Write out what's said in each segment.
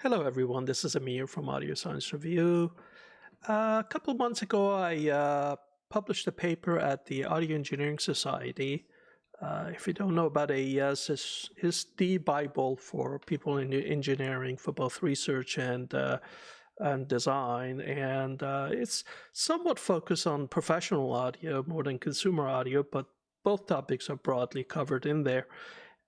Hello everyone, this is Amir from Audio Science Review. A couple of months ago, I published a paper at the Audio Engineering Society. If you don't know about AES, it's the Bible for people in engineering for both research and design, and it's somewhat focused on professional audio more than consumer audio, but both topics are broadly covered in there.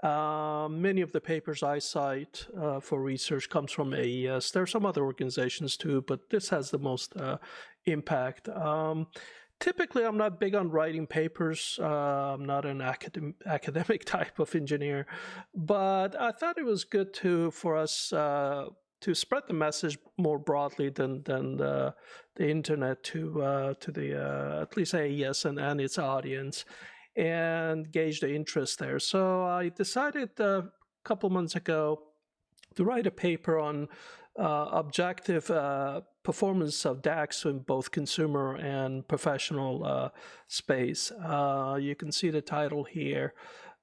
Many of the papers I cite for research comes from AES. There are some other organizations too, but this has the most impact. Typically, I'm not big on writing papers. I'm not an academic type of engineer, but I thought it was good for us to spread the message more broadly than the internet to at least AES and its audience, and gauge the interest there. So I decided a couple months ago to write a paper on objective performance of DACs in both consumer and professional space. You can see the title here.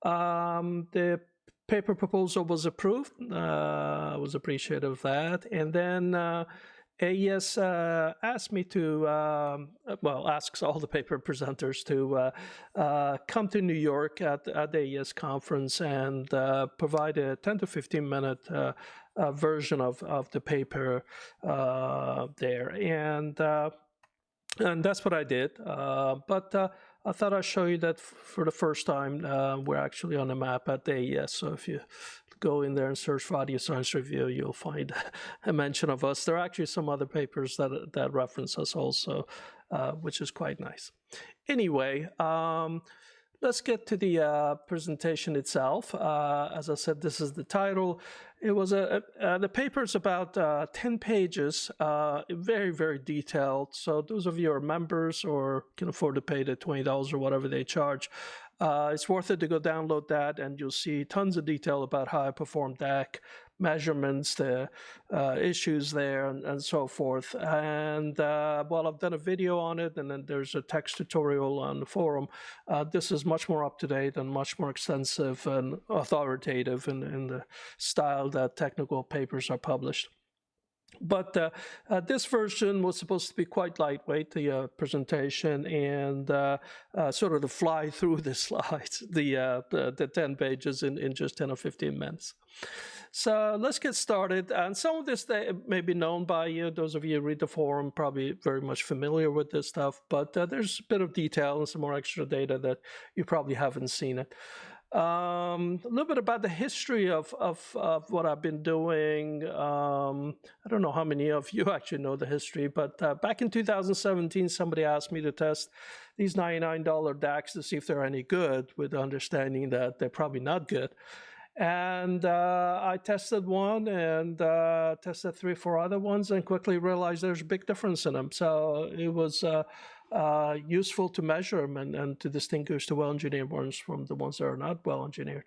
The paper proposal was approved. I was appreciative of that. And then AES asked me to, asks all the paper presenters to come to New York at the AES conference and provide a 10 to 15 minute version of the paper there. And that's what I did. But I thought I'd show you that for the first time, we're actually on the map at the AES. So if you go in there and search for Audio Science Review, you'll find a mention of us. There are actually some other papers that reference us also, which is quite nice. Anyway, let's get to the presentation itself. As I said, this is the title. It was the paper is about 10 pages, very, very detailed. So those of you who are members or can afford to pay the $20 or whatever they charge, it's worth it to go download that, and you'll see tons of detail about how I perform DAC measurements, the issues there, and so forth. And well, I've done a video on it, and then there's a text tutorial on the forum. This is much more up-to-date and much more extensive and authoritative in the style that technical papers are published. But this version was supposed to be quite lightweight, the presentation, and sort of to fly through the slides, the 10 pages in just 10 or 15 minutes. So let's get started. And some of this may be known by you. Those of you who read the forum probably very much familiar with this stuff, but there's a bit of detail and some more extra data that you probably haven't seen it. A little bit about the history of what I've been doing. I don't know how many of you actually know the history, but back in 2017, somebody asked me to test these $99 DACs to see if they're any good, with the understanding that they're probably not good. And I tested one and tested 3 or 4 other ones and quickly realized there's a big difference in them. So it was useful to measure them and to distinguish the well-engineered ones from the ones that are not well-engineered.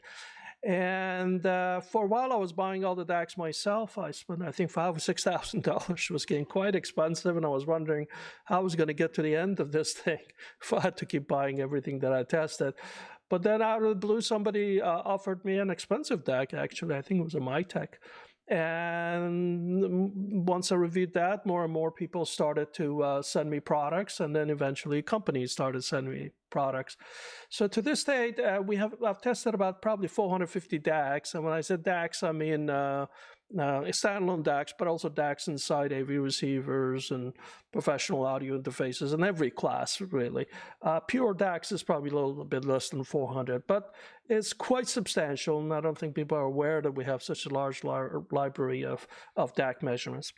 And for a while, I was buying all the DACs myself. I spent, I think, $5,000 or $6,000. It was getting quite expensive, and I was wondering how I was going to get to the end of this thing if I had to keep buying everything that I tested. But then out of the blue, somebody offered me an expensive DAC, actually. I think it was a MyTech. And once I reviewed that, more and more people started to send me products, and then eventually companies started sending me products. So to this date, I've tested about probably 450 DACs. And when I said DACs, I mean standalone DACs, but also DACs inside AV receivers and professional audio interfaces in every class, really. Pure DACs is probably a little bit less than 400, but it's quite substantial, and I don't think people are aware that we have such a large library of DAC measurements.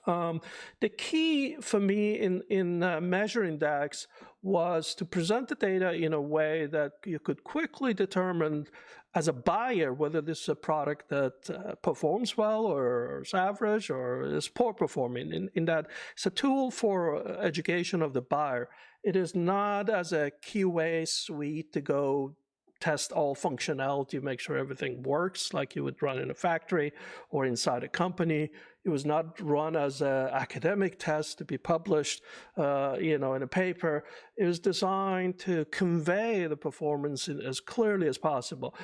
The key for me in measuring DACs was to present the data in a way that you could quickly determine as a buyer whether this is a product that performs well or is average or is poor performing, in that it's a tool for education of the buyer. It is not as a QA suite to go test all functionality, make sure everything works like you would run in a factory or inside a company. It was not run as an academic test to be published, in a paper. It was designed to convey the performance as clearly as possible.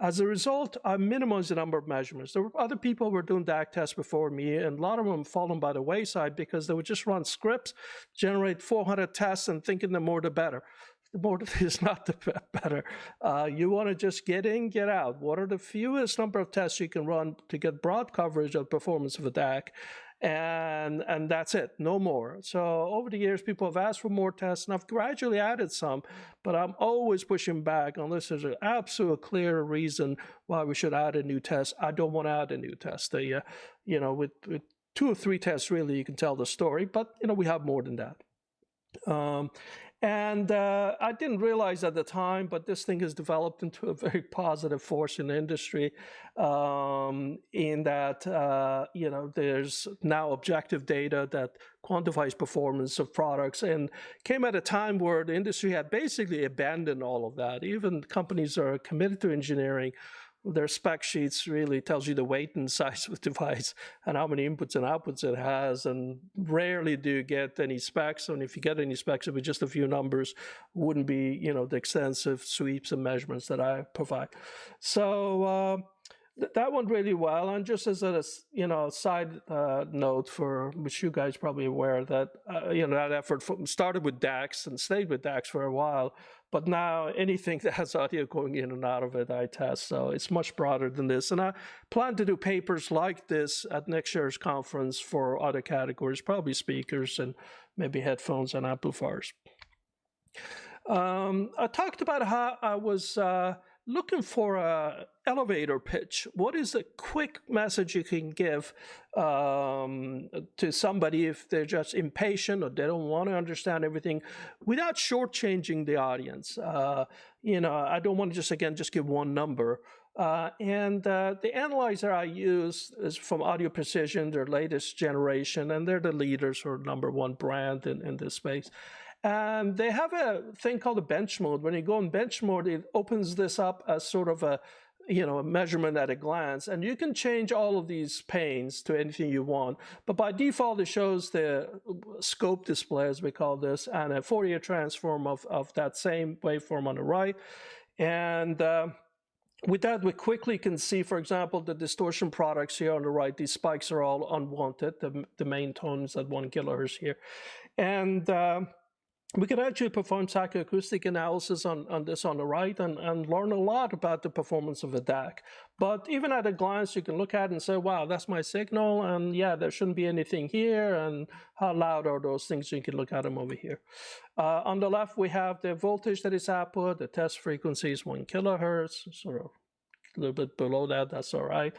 As a result, I minimized the number of measurements. There were other people who were doing DAC tests before me, and a lot of them fallen by the wayside because they would just run scripts, generate 400 tests, and thinking the more the better. The more is not the better. You want to just get in, get out. What are the fewest number of tests you can run to get broad coverage of performance of a DAC? And that's it, no more. So over the years, people have asked for more tests, and I've gradually added some, but I'm always pushing back unless there's an absolute clear reason why we should add a new test. I don't want to add a new test. With 2 or 3 tests, really, you can tell the story, but we have more than that. I didn't realize at the time, but this thing has developed into a very positive force in the industry, in that, there's now objective data that quantifies performance of products, and came at a time where the industry had basically abandoned all of that. Even companies that are committed to engineering, their spec sheets really tells you the weight and size of the device and how many inputs and outputs it has, and rarely do you get any specs. And if you get any specs, it would be just a few numbers, wouldn't be the extensive sweeps and measurements that I provide. So that went really well. And just as a side note, for which you guys probably aware that that effort started with DACs and stayed with DACs for a while. But now anything that has audio going in and out of it, I test. So it's much broader than this. And I plan to do papers like this at next year's conference for other categories, probably speakers and maybe headphones and amplifiers. I talked about how I was looking for an elevator pitch. What is a quick message you can give to somebody if they're just impatient or they don't want to understand everything without shortchanging the audience? I don't want to just give one number. The analyzer I use is from Audio Precision, their latest generation, and they're the leaders or #1 brand in this space. And they have a thing called a bench mode. When you go in bench mode, it opens this up as sort of a measurement at a glance. And you can change all of these panes to anything you want. But by default, it shows the scope display, as we call this, and a Fourier transform of that same waveform on the right. And with that, we quickly can see, for example, the distortion products here on the right. These spikes are all unwanted, the main tones at 1 kilohertz here. And we can actually perform psychoacoustic analysis on this on the right and learn a lot about the performance of a DAC. But even at a glance, you can look at it and say, wow, that's my signal, and yeah, there shouldn't be anything here, and how loud are those things? You can look at them over here. On the left, we have the voltage that is output. The test frequency is 1 kilohertz, sort of a little bit below that, that's all right.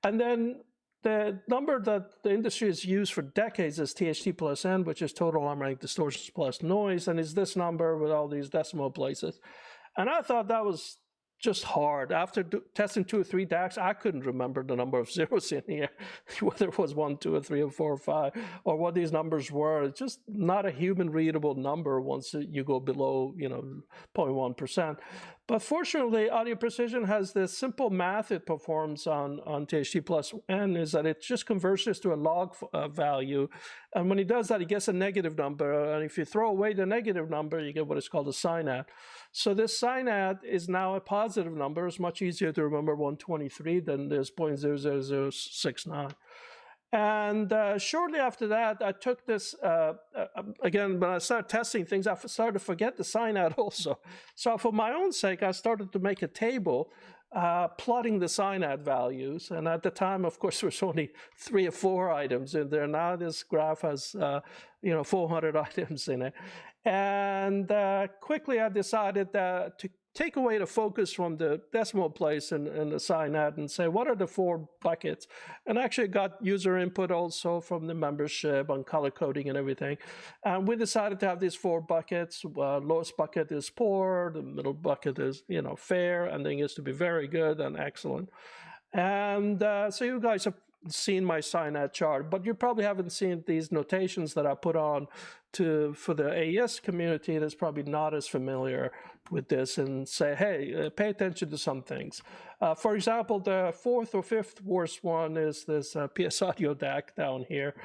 And then the number that the industry has used for decades is THT plus N, which is total harmonic distortions plus noise, and is this number with all these decimal places. And I thought that was just hard. After testing 2 or 3 DACs, I couldn't remember the number of zeros in here, whether it was 1, 2, or 3, or 4, or 5, or what these numbers were. It's just not a human readable number once you go below 0.1%. But fortunately, Audio Precision has this simple math it performs on THT plus N, is that it just converts this to a log value. And when it does that, it gets a negative number. And if you throw away the negative number, you get what is called a SINAD. So this SINAD is now a positive number. It's much easier to remember 123 than this 0.00069. And shortly after that, I took this, again, when I started testing things, I started to forget the SINAD also. So for my own sake, I started to make a table plotting the SINAD values. And at the time, of course, there was only 3 or 4 items in there. Now this graph has 400 items in it. And quickly I decided to take away the focus from the decimal place in the SINAD and say, what are the 4 buckets? And actually got user input also from the membership on color coding and everything. And we decided to have these 4 buckets. Lowest bucket is poor, the middle bucket is fair, and then it gets to be very good and excellent. And so you guys have seen my SINAD chart, but you probably haven't seen these notations that I put on for the AES community that's probably not as familiar with this, and say, hey, pay attention to some things. For example, the 4th or 5th worst one is this PS Audio DAC down here.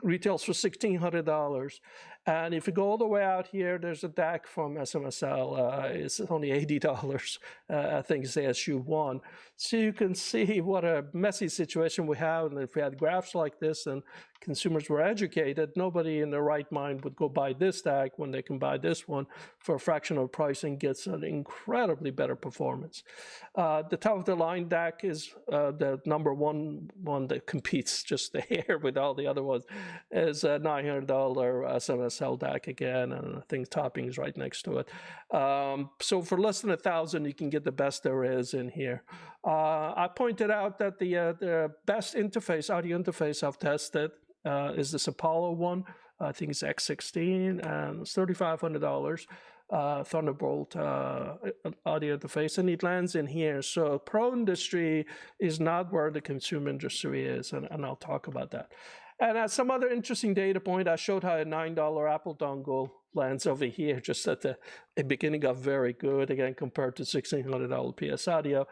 retails for $1,600. And if you go all the way out here, there's a DAC from SMSL. It's only $80. I think it's ASU1. So you can see what a messy situation we have. And if we had graphs like this and consumers were educated, nobody in their right mind would go buy this DAC when they can buy this one for a fraction of price and gets an incredibly better performance. The top of the line DAC is the number one that competes just the hair with all the other ones, is a $900 SMSL DAC again, and I think topping is right next to it. So for less than $1,000, you can get the best there is in here. I pointed out that the best interface, audio interface I've tested is this Apollo one. I think it's X16, and it's $3,500. Thunderbolt audio interface, and it lands in here. So pro industry is not where the consumer industry is, and I'll talk about that. And as some other interesting data point, I showed how a $9 Apple dongle lands over here just at the beginning of very good, again, compared to $1,600 PS audio.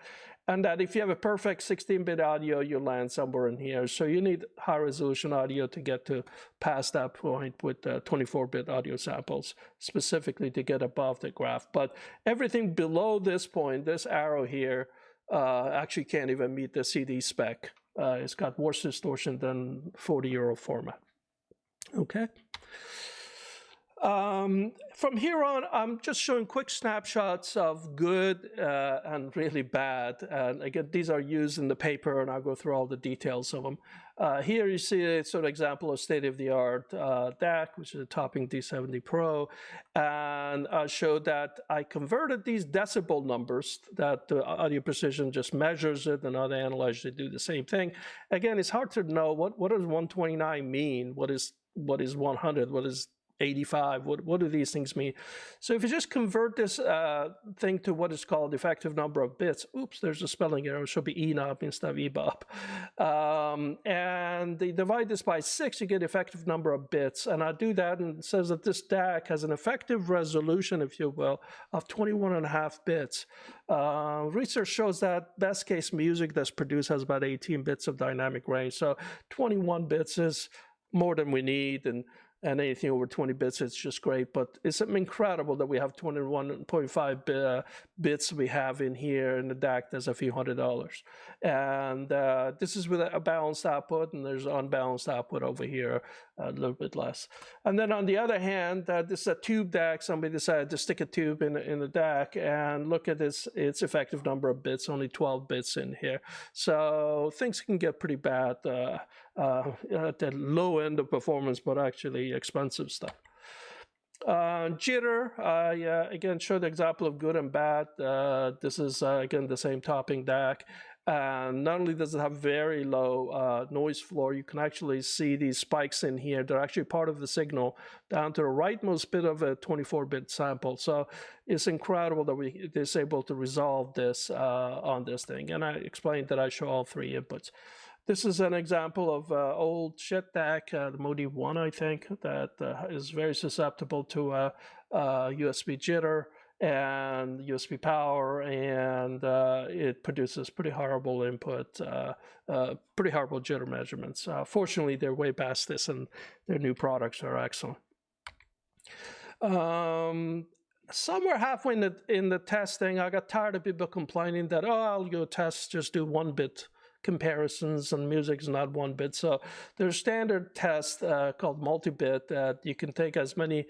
And that if you have a perfect 16-bit audio, you land somewhere in here. So you need high-resolution audio to get to past that point with 24-bit audio samples, specifically to get above the graph. But everything below this point, this arrow here, actually can't even meet the CD spec. It's got worse distortion than 40-euro format. Okay. From here on, I'm just showing quick snapshots of good and really bad. And again, these are used in the paper, and I'll go through all the details of them. Here you see a sort of example of state-of-the-art DAC, which is a topping D70 Pro. And I showed that I converted these decibel numbers that the Audio Precision just measures it, and other analyzers do the same thing. Again, it's hard to know what does 129 mean? What is 100? What is 85? What do these things mean? So if you just convert this thing to what is called effective number of bits, oops, there's a spelling error. It should be ENOB instead of EBOB. And they divide this by 6, you get effective number of bits. And I do that, and it says that this DAC has an effective resolution, if you will, of 21.5 bits. Research shows that best case music that's produced has about 18 bits of dynamic range. So 21 bits is more than we need, and anything over 20 bits, it's just great. But it's incredible that we have 21.5 bits we have in here in the DAC. That's a few $100s. And this is with a balanced output, and there's unbalanced output over here, a little bit less. And then on the other hand, this is a tube DAC. Somebody decided to stick a tube in the DAC, and look at this, its effective number of bits, only 12 bits in here. So things can get pretty bad at the low end of performance, but actually expensive stuff. Jitter, again, showed the example of good and bad. This is, again, the same topping DAC. And not only does it have very low noise floor, you can actually see these spikes in here. They're actually part of the signal down to the rightmost bit of a 24-bit sample. So it's incredible that it's able to resolve this on this thing. And I explained that I show all 3 inputs. This is an example of old shit DAC, the Modi 1, I think, that is very susceptible to USB jitter and USB power, and it produces pretty horrible input, pretty horrible jitter measurements. Fortunately, they're way past this, and their new products are excellent. Somewhere halfway in the testing, I got tired of people complaining that, oh, I'll go test, just do 1-bit comparisons, and music's not 1 bit. So there's a standard test called multi-bit that you can take as many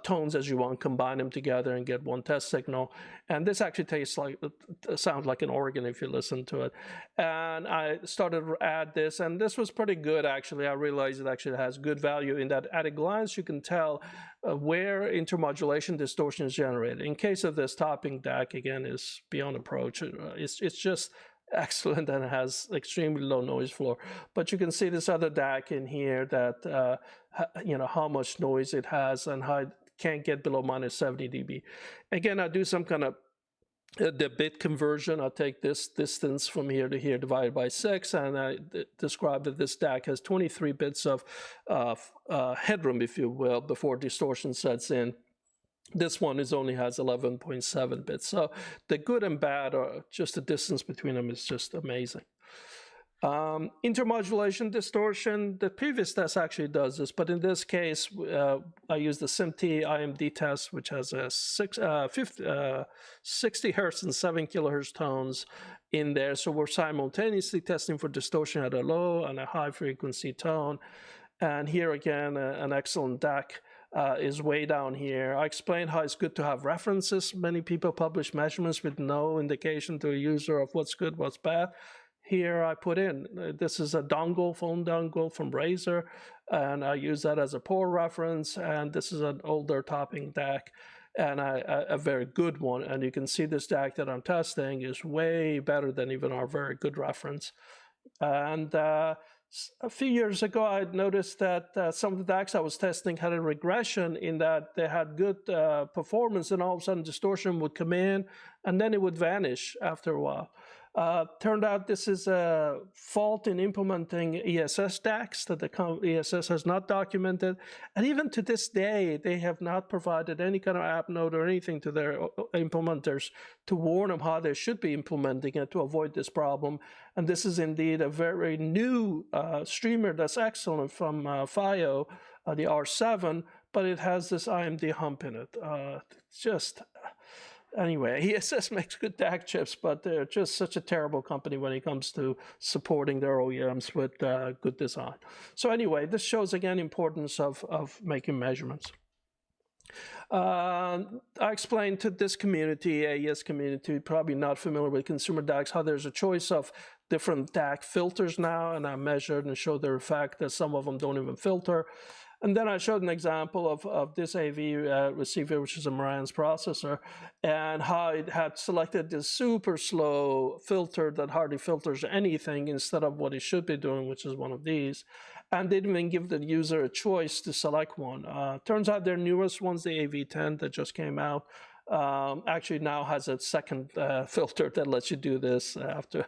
tones as you want, combine them together, and get 1 test signal. And this actually sounds like an organ if you listen to it. And I started to add this, and this was pretty good, actually. I realized it actually has good value in that at a glance you can tell where intermodulation distortion is generated. In case of this topping DAC, again, is beyond approach. It's just excellent, and it has extremely low noise floor. But you can see this other DAC in here that how much noise it has and how it can't get below minus 70 dB. Again, I do some kind of the bit conversion. I take this distance from here to here divided by 6, and I describe that this DAC has 23 bits of headroom, if you will, before distortion sets in. This one only has 11.7 bits. So the good and bad, are just the distance between them is just amazing. Intermodulation distortion, the previous test actually does this, but in this case, I use the SIMT IMD test, which has a 60 hertz and 7 kilohertz tones in there. So we're simultaneously testing for distortion at a low and a high frequency tone. And here again, an excellent DAC is way down here. I explained how it's good to have references. Many people publish measurements with no indication to a user of what's good, what's bad. Here I put in, this is a dongle, phone dongle from Razer, and I use that as a poor reference, and this is an older topping DAC, and a very good one. And you can see this DAC that I'm testing is way better than even our very good reference. And a few years ago, I noticed that some of the DACs I was testing had a regression in that they had good performance, and all of a sudden distortion would come in, and then it would vanish after a while. Turned out this is a fault in implementing ESS DACs that the ESS has not documented. And even to this day, they have not provided any kind of app note or anything to their implementers to warn them how they should be implementing it to avoid this problem. And this is indeed a very new streamer that's excellent from FIO, the R7, but it has this IMD hump in it. Anyway, ESS makes good DAC chips, but they're just such a terrible company when it comes to supporting their OEMs with good design. So anyway, this shows again importance of making measurements. I explained to this community, AES community, probably not familiar with consumer DACs, how there's a choice of different DAC filters now, and I measured and showed the effect that some of them don't even filter. And then I showed an example of this AV receiver, which is a Marantz processor, and how it had selected this super slow filter that hardly filters anything instead of what it should be doing, which is one of these, and didn't even give the user a choice to select one. Turns out their newest one's the AV10 that just came out. Actually now has a second filter that lets you do this after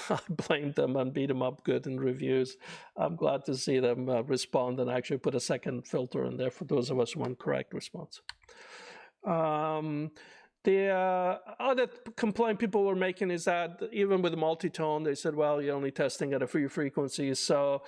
I blamed them and beat them up good in reviews. I'm glad to see them respond and actually put a second filter in there for those of us who want correct response. The other complaint people were making is that even with multitone, they said, well, you're only testing at a few frequencies. So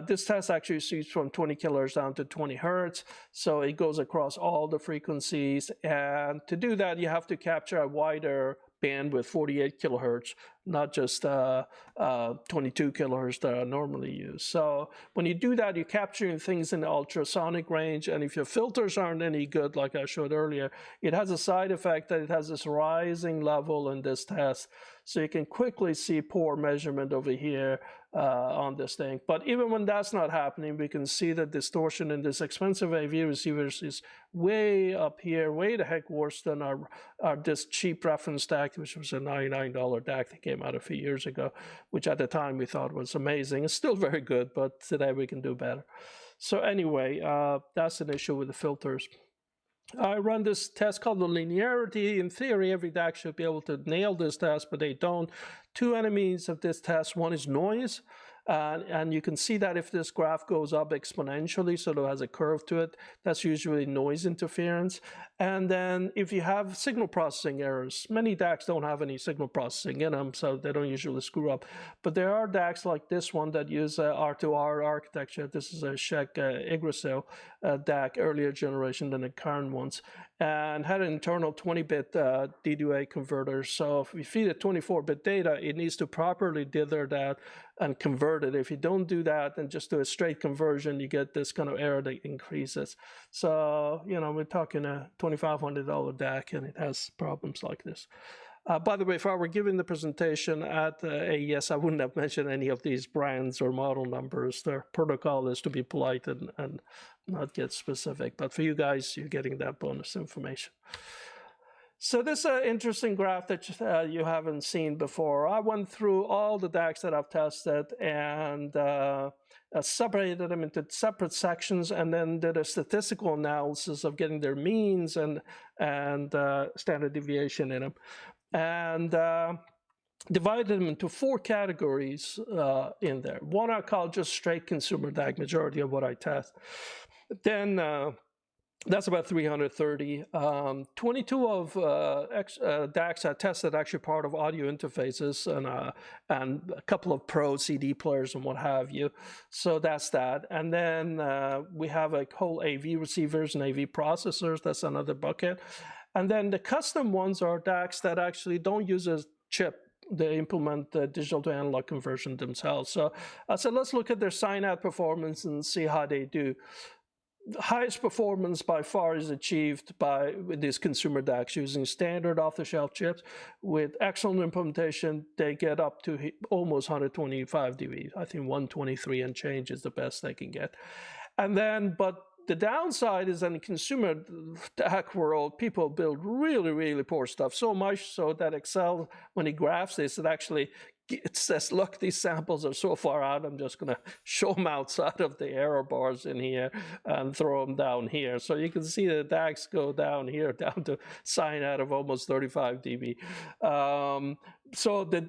this test actually sees from 20 kilohertz down to 20 hertz. So it goes across all the frequencies. And to do that, you have to capture a wider band with 48 kilohertz, not just 22 kilohertz that I normally use. So when you do that, you're capturing things in the ultrasonic range, and if your filters aren't any good, like I showed earlier, it has a side effect that it has this rising level in this test. So you can quickly see poor measurement over here on this thing. But even when that's not happening, we can see that distortion in this expensive AV receivers is way up here, way the heck worse than our this cheap reference DAC, which was a $99 DAC that came out a few years ago, which at the time we thought was amazing. It's still very good, but today we can do better. So anyway, that's an issue with the filters. I run this test called the linearity. In theory, every DAC should be able to nail this test, but they don't. Two enemies of this test. One is noise. And you can see that if this graph goes up exponentially, so it has a curve to it, that's usually noise interference. And then if you have signal processing errors, many DACs don't have any signal processing in them, so they don't usually screw up. But there are DACs like this one that use R2R architecture. This is a Czech Yggdrasil DAC, earlier generation than the current ones, and had an internal 20-bit D2A converter. So if we feed it 24-bit data, it needs to properly dither that and convert it. If you don't do that and just do a straight conversion, you get this kind of error that increases. So, you know, we're talking a $2,500 DAC, and it has problems like this. By the way, if I were giving the presentation at AES, I wouldn't have mentioned any of these brands or model numbers. Their protocol is to be polite and not get specific. But for you guys, you're getting that bonus information. So this is an interesting graph that you haven't seen before. I went through all the DACs that I've tested and separated them into separate sections, and then did a statistical analysis of getting their means and standard deviation in them, and divided them into 4 categories in there. One I call just straight consumer DAC, majority of what I test. Then That's about 330. 22 of DACs I tested actually part of audio interfaces and a couple of pro CD players and what have you. So that's that. And then we have a whole AV receivers and AV processors. That's another bucket. And then the custom ones are DACs that actually don't use a chip. They implement the digital to analog conversion themselves. So I said, let's look at their SINAD performance and see how they do. The highest performance by far is achieved with these consumer DACs using standard off-the-shelf chips. With excellent implementation, they get up to almost 125 dB. I think 123 and change is the best they can get. And then, but the downside is in the consumer DAC world, people build really, really poor stuff. So much so that Excel, when it graphs this, it says, look, these samples are so far out, I'm just going to show them outside of the error bars in here and throw them down here. So you can see the DACs go down here, down to SINAD of almost 35 dB. So the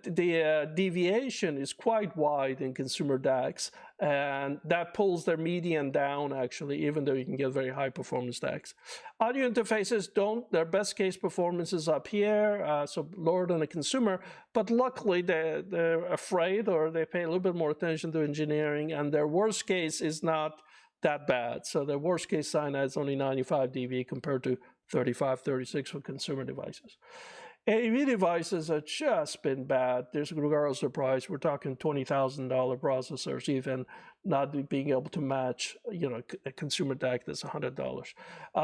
deviation is quite wide in consumer DACs, and that pulls their median down, actually, even though you can get very high performance DACs. Audio interfaces don't. Their best case performance is up here, so lower than a consumer, but luckily they're afraid, or they pay a little bit more attention to engineering, and their worst case is not that bad. So their worst case SINAD is only 95 dB compared to 35, 36 for consumer devices. AV devices have just been bad. There's regardless of price. We're talking $20,000 processors, even not being able to match, a consumer DAC that's $100.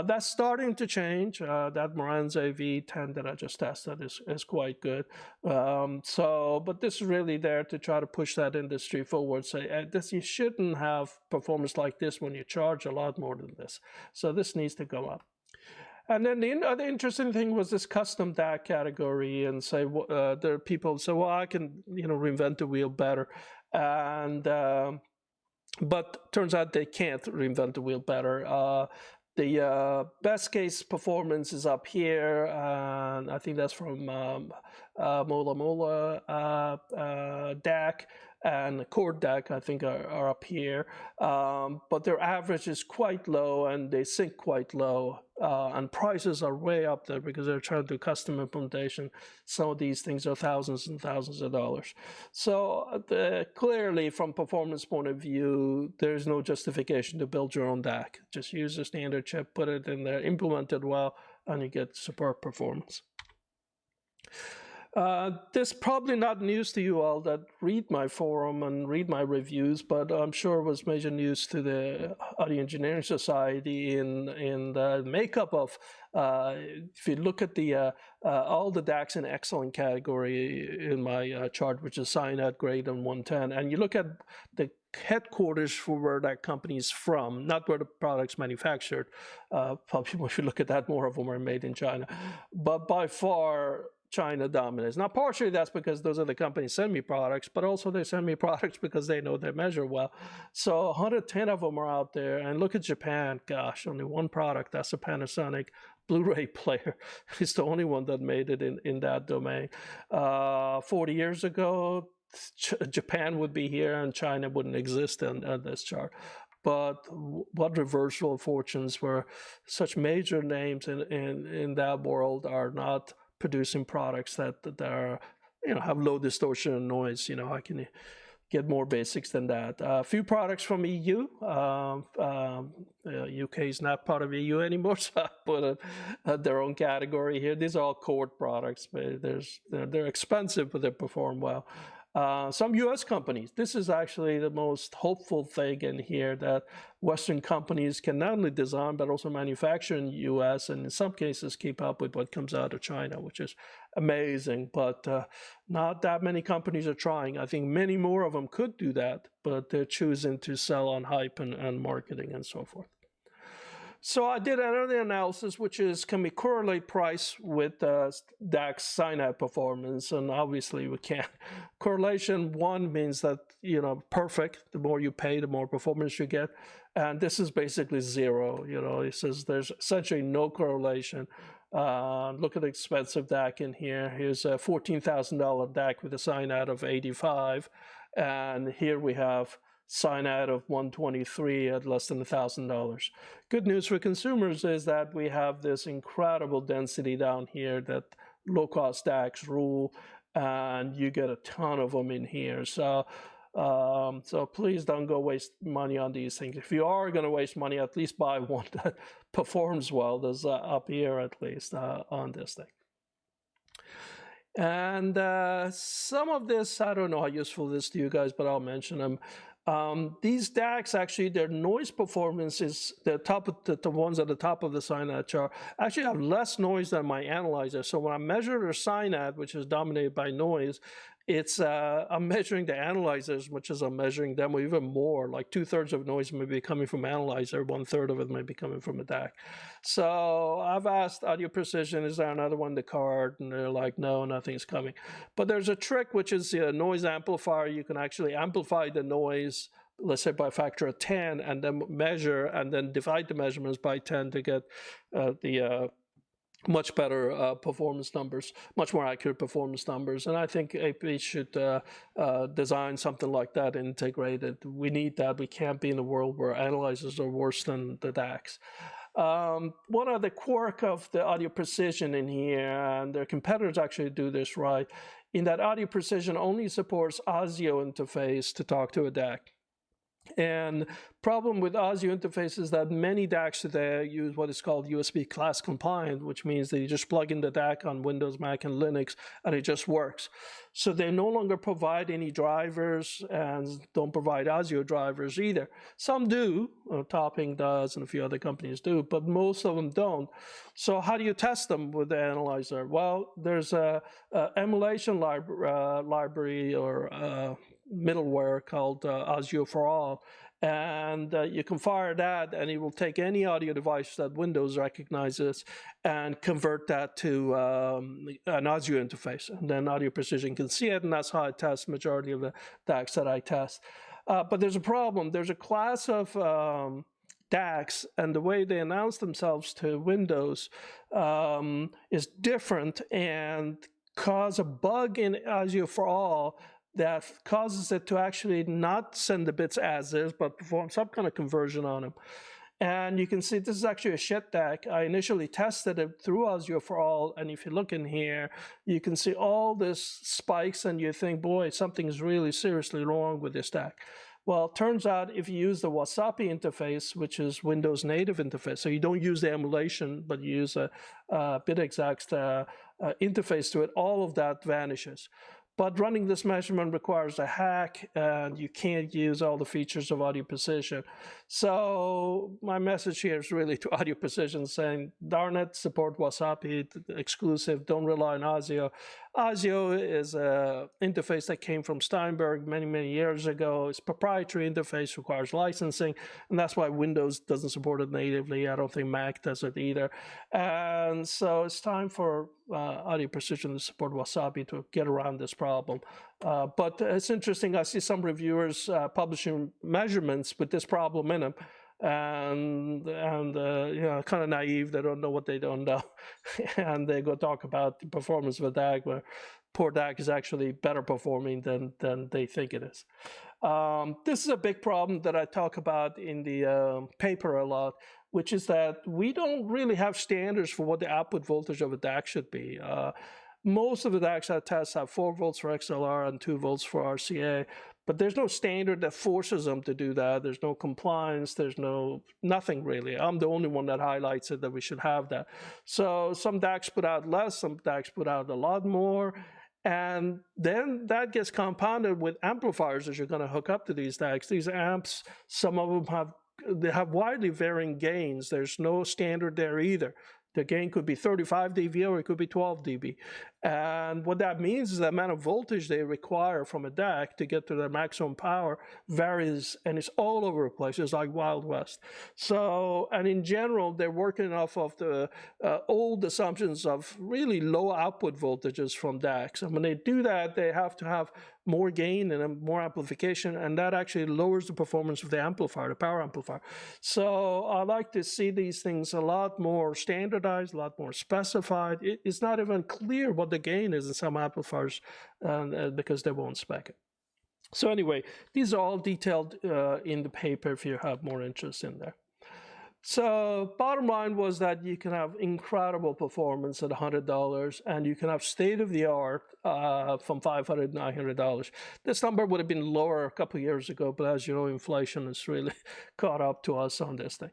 That's starting to change. That Moran's AV10 that I just tested is quite good. But this is really there to try to push that industry forward. Say, you shouldn't have performance like this when you charge a lot more than this. So this needs to go up. And then the other interesting thing was this custom DAC category, and say there are people say, well, I can reinvent the wheel better, and but turns out they can't reinvent the wheel better. The best case performance is up here, and I think that's from Mola DAC. And Core DAC, I think, are up here. But their average is quite low, and they sink quite low. And prices are way up there because they're trying to do custom implementation. Some of these things are thousands and thousands of dollars. So clearly, from performance point of view, there's no justification to build your own DAC. Just use a standard chip, put it in there, implement it well, and you get superb performance. This probably not news to you all that read my forum and read my reviews, but I'm sure it was major news to the Audio Engineering Society in the makeup of, if you look at the all the DACs in excellent category in my chart, which is SINAD grade and 110, and you look at the headquarters for where that company is from, not where the product's manufactured. Probably if you look at that, more of them are made in China, but by far China dominates. Now, partially that's because those are the companies send me products, but also they send me products because they know they measure well. So 110 of them are out there. And look at Japan. Gosh, only one product. That's a Panasonic Blu-ray player. It's the only one that made it in that domain. 40 years ago, Japan would be here and China wouldn't exist on this chart. But what reversal of fortunes, where such major names in that world are not producing products that are, have low distortion and noise. How can you get more basics than that? A few products from EU. UK is not part of EU anymore, so I put their own category here. These are all core products, but they're expensive, but they perform well. Some US companies. This is actually the most hopeful thing in here, that Western companies can not only design but also manufacture in the US, and in some cases keep up with what comes out of China, which is amazing. But not that many companies are trying. I think many more of them could do that, but they're choosing to sell on hype and marketing and so forth. So I did another analysis, which is, can we correlate price with DAC SINAD performance? And obviously we can't. Correlation one means that, perfect. The more you pay, the more performance you get. And this is basically zero. It says there's essentially no correlation. Look at the expensive DAC in here. Here's a $14,000 DAC with a SINAD of 85. And here we have SINAD of 123 at less than $1,000. Good news for consumers is that we have this incredible density down here that low-cost DACs rule, and you get a ton of them in here. So please don't go waste money on these things. If you are going to waste money, at least buy one that performs well. There's up here at least on this thing. And some of this, I don't know how useful this is to you guys, but I'll mention them. These DACs, actually, their noise performance is the ones at the top of the SINAD chart actually have less noise than my analyzer. So when I measure their SINAD, which is dominated by noise, it's I'm measuring the analyzers, which is I'm measuring them even more. Like 2/3 of noise may be coming from analyzer, 1/3 of it may be coming from a DAC. So I've asked Audio Precision, is there another one in the card? And they're like, no, nothing's coming. But there's a trick, which is a noise amplifier. You can actually amplify the noise, let's say by a factor of 10, and then measure and then divide the measurements by 10 to get the much better performance numbers, much more accurate performance numbers. And I think AP should design something like that integrated. We need that. We can't be in a world where analyzers are worse than the DACs. One other quirk of the Audio Precision in here, and their competitors actually do this right, in that Audio Precision only supports ASIO interface to talk to a DAC. And problem with ASIO interface is that many DACs today use what is called USB class compliant, which means that you just plug in the DAC on Windows, Mac, and Linux, and it just works. So they no longer provide any drivers and don't provide ASIO drivers either. Some do, Topping does, and a few other companies do, but most of them don't. So how do you test them with the analyzer? Well, there's a emulation library or middleware called ASIO for All, and you can fire that, and it will take any audio device that Windows recognizes and convert that to an ASIO interface, and then Audio Precision can see it, and that's how I test majority of the DACs that I test. But there's a problem. There's a class of DACs, and the way they announce themselves to Windows is different and cause a bug in ASIO for All that causes it to actually not send the bits as is, but perform some kind of conversion on them. And you can see this is actually a shit DAC. I initially tested it through ASIO for All, and if you look in here, you can see all this spikes, and you think, boy, something's really seriously wrong with this DAC. Well, it turns out if you use the Wasapi interface, which is Windows native interface, so you don't use the emulation, but you use a BitExact interface to it, all of that vanishes. But running this measurement requires a hack, and you can't use all the features of Audio Precision. So my message here is really to Audio Precision saying, darn it, support Wasapi exclusive, don't rely on ASIO. ASIO is an interface that came from Steinberg many, many years ago. It's a proprietary interface, requires licensing, and that's why Windows doesn't support it natively. I don't think Mac does it either. And so it's time for Audio Precision to support Wasapi to get around this problem. But it's interesting, I see some reviewers publishing measurements with this problem in them, and you know, kind of naive. They don't know what they don't know, and they go talk about the performance of a DAC, where poor DAC is actually better performing than they think it is. This is a big problem that I talk about in the paper a lot, which is that we don't really have standards for what the output voltage of a DAC should be. Most of the DACs I test have 4 volts for XLR and 2 volts for RCA, but there's no standard that forces them to do that. There's no compliance. There's nothing really. I'm the only one that highlights it, that we should have that. So some DACs put out less, some DACs put out a lot more, and then that gets compounded with amplifiers that you're going to hook up to these DACs. These amps, some of them have widely varying gains. There's no standard there either. The gain could be 35 dB or it could be 12 dB. And what that means is the amount of voltage they require from a DAC to get to their maximum power varies, and it's all over the place. It's like Wild West. So, and in general, they're working off of the old assumptions of really low output voltages from DACs. And when they do that, they have to have more gain and more amplification, and that actually lowers the performance of the amplifier, the power amplifier. So I like to see these things a lot more standardized, a lot more specified. It's not even clear what the gain is in some amplifiers because they won't spec it. So anyway, these are all detailed in the paper if you have more interest in there. So bottom line was that you can have incredible performance at $100, and you can have state-of-the-art from $500 to $900. This number would have been lower a couple of years ago, but as you know, inflation has really caught up to us on this thing.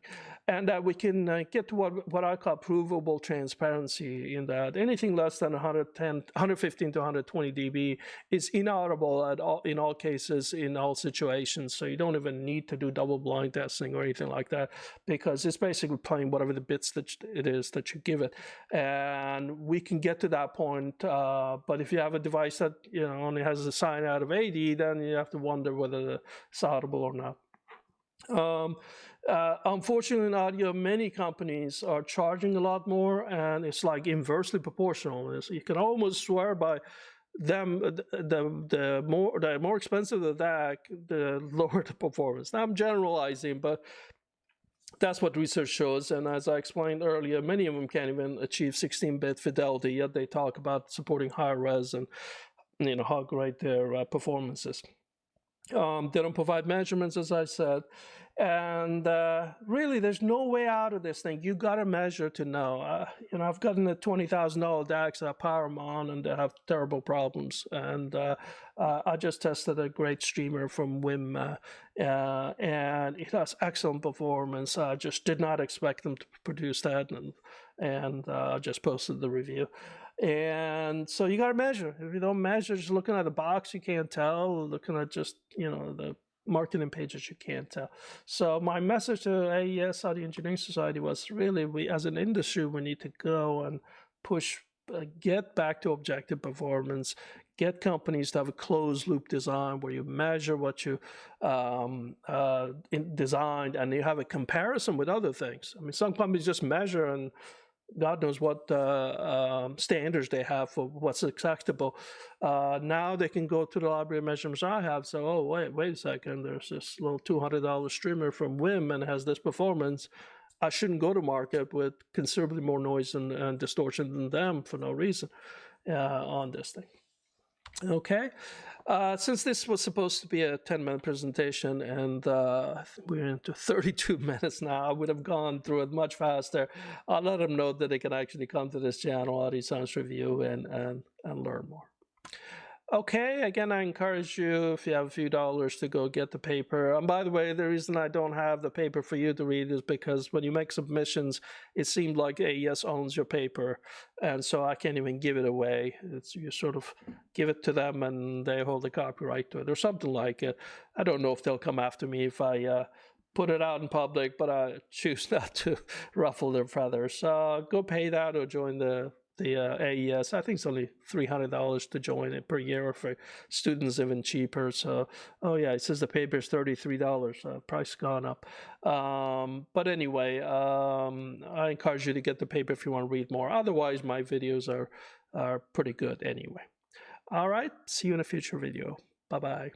And that we can get to what I call provable transparency, in that anything less than 115 to 120 dB is inaudible in all cases, in all situations. So you don't even need to do double-blind testing or anything like that, because it's basically playing whatever the bits that it is that you give it. And we can get to that point, but if you have a device that only has a SINAD of 80, then you have to wonder whether it's audible or not. Unfortunately, in audio, many companies are charging a lot more, and it's like inversely proportional. You can almost swear by them, the more expensive the DAC, the lower the performance. Now I'm generalizing, but that's what research shows. And as I explained earlier, many of them can't even achieve 16-bit fidelity, yet they talk about supporting higher res and how great their performance is. They don't provide measurements, as I said. And really, there's no way out of this thing. You got to measure to know. I've gotten a $20,000 DACs that power them on, and they have terrible problems. And I just tested a great streamer from WIM, and it has excellent performance. I just did not expect them to produce that, and I just posted the review. And so you got to measure. If you don't measure, just looking at the box, you can't tell. Looking at just the marketing pages, you can't tell. So my message to AES, Audio Engineering Society, was really, we as an industry, we need to go and push, get back to objective performance, get companies to have a closed loop design where you measure what you designed, and you have a comparison with other things. I mean, some companies just measure, and God knows what standards they have for what's acceptable. Now they can go to the library of measurements I have. So, oh, wait a second. There's this little $200 streamer from WIM and has this performance. I shouldn't go to market with considerably more noise and distortion than them for no reason on this thing. Okay. Since this was supposed to be a 10-minute presentation, and we're into 32 minutes now, I would have gone through it much faster. I'll let them know that they can actually come to this channel, Audio Science Review, and learn more. Okay, again, I encourage you, if you have a few dollars, to go get the paper. And by the way, the reason I don't have the paper for you to read is because when you make submissions, it seemed like AES owns your paper, and so I can't even give it away. You sort of give it to them, and they hold the copyright to it, or something like it. I don't know if they'll come after me if I put it out in public, but I choose not to ruffle their feathers. Go pay that or join the AES. I think it's only $300 to join it per year, or for students even cheaper. So, oh yeah, it says the paper is $33. Price gone up. But anyway, I encourage you to get the paper if you want to read more. Otherwise, my videos are pretty good anyway. All right, see you in a future video. Bye-bye.